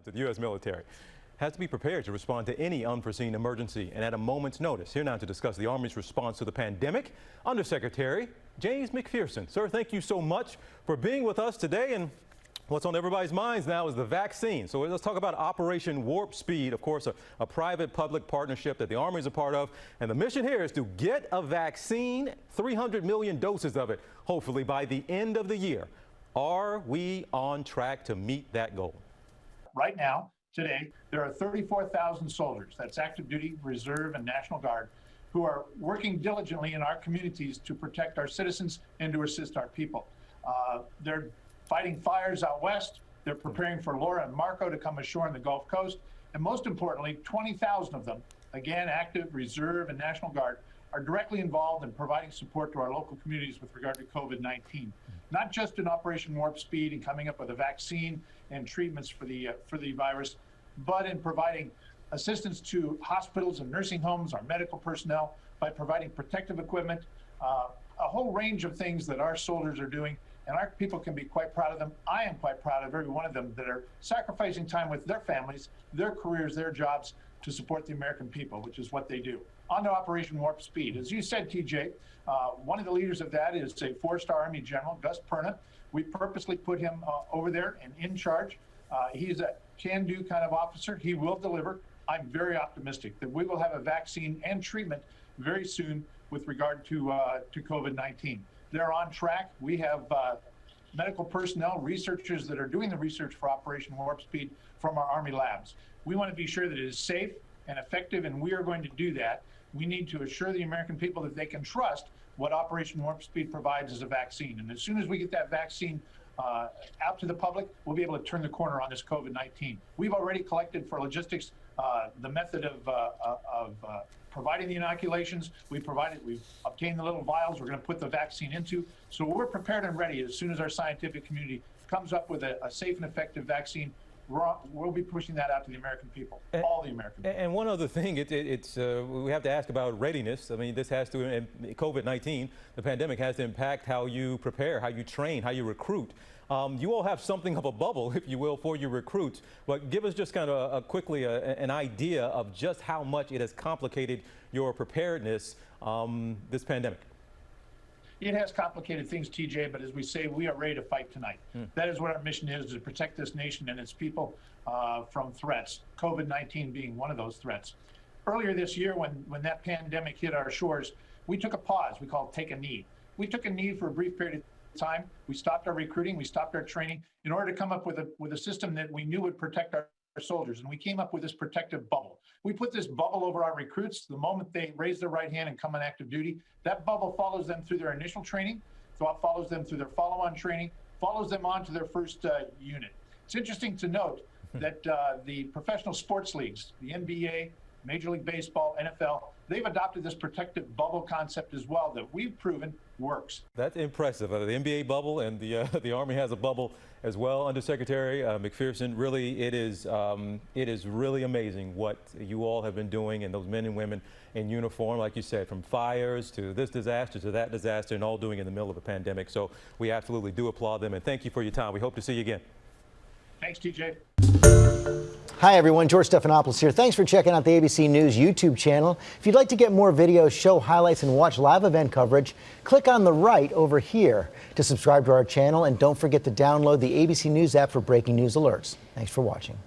to the U.S. military has to be prepared to respond to any unforeseen emergency and at a moment's notice. Here now to discuss the Army's response to the pandemic, Undersecretary James McPherson. Sir, thank you so much for being with us today. And what's on everybody's minds now is the vaccine. So let's talk about Operation Warp Speed, of course, a private-public partnership that the Army is a part of. And the mission here is to get a vaccine, 300 million doses of it, hopefully by the end of the year. Are we on track to meet that goal? Right now, today, there are 34,000 soldiers, that's active duty, reserve, and National Guard, who are working diligently in our communities to protect our citizens and to assist our people. They're fighting fires out west. They're preparing for Laura and Marco to come ashore on the Gulf Coast. And most importantly, 20,000 of them, again, active, reserve, and National Guard, are directly involved in providing support to our local communities with regard to COVID-19. Not just in Operation Warp Speed and coming up with a vaccine and treatments for the virus, but in providing assistance to hospitals and nursing homes, our medical personnel, by providing protective equipment, a whole range of things that our soldiers are doing. And our people can be quite proud of them. I am quite proud of every one of them that are sacrificing time with their families, their careers, their jobs to support the American people, which is what they do. On to Operation Warp Speed. As you said, TJ, one of the leaders of that is a four-star Army General, Gus Perna. We purposely put him over there and in charge. He's a can-do kind of officer. He will deliver. I'm very optimistic that we will have a vaccine and treatment very soon with regard to COVID-19. They're on track. We have medical personnel, researchers that are doing the research for Operation Warp Speed from our Army labs. We want to be sure that it is safe and effective, and we are going to do that. We need to assure the American people that they can trust what Operation Warp Speed provides as a vaccine. And as soon as we get that vaccine out to the public, we'll be able to turn the corner on this COVID-19. We've already collected for logistics the method of providing the inoculations. We've obtained the little vials we're going to put the vaccine into. So we're prepared and ready as soon as our scientific community comes up with a safe and effective vaccine. We'll be pushing that out to the American people, all the American people. And one other thing, we have to ask about readiness. I mean, this has to, COVID-19, the pandemic has to impact how you prepare, how you train, how you recruit. You all have something of a bubble, if you will, for your recruits. But give us just kind of quickly an idea of just how much it has complicated your preparedness this pandemic. It has complicated things, TJ, but as we say, we are ready to fight tonight. That is what our mission is, to protect this nation and its people from threats, COVID-19 being one of those threats. Earlier this year, when that pandemic hit our shores, we took a pause. We called Take a Knee. We took a knee for a brief period of time. We stopped our recruiting. We stopped our training in order to come up with a system that we knew would protect our soldiers. And we came up with this protective bubble. We put this bubble over our recruits the moment they raise their right hand and come on active duty. That bubble follows them through their initial training, follows them through their follow-on training, follows them on to their first unit. It's interesting to note that the professional sports leagues, the NBA, Major League Baseball, NFL, they've adopted this protective bubble concept as well that we've proven works. That's impressive. The NBA bubble and the Army has a bubble as well. Undersecretary McPherson, really, it is really amazing what you all have been doing, and those men and women in uniform, like you said, from fires to this disaster to that disaster, and all doing it in the middle of a pandemic. So we absolutely do applaud them, and thank you for your time. We hope to see you again. Thanks, TJ. Hi, everyone. George Stephanopoulos here. Thanks for checking out the ABC News YouTube channel. If you'd like to get more videos, show highlights, and watch live event coverage, click on the right over here to subscribe to our channel. And don't forget to download the ABC News app for breaking news alerts. Thanks for watching.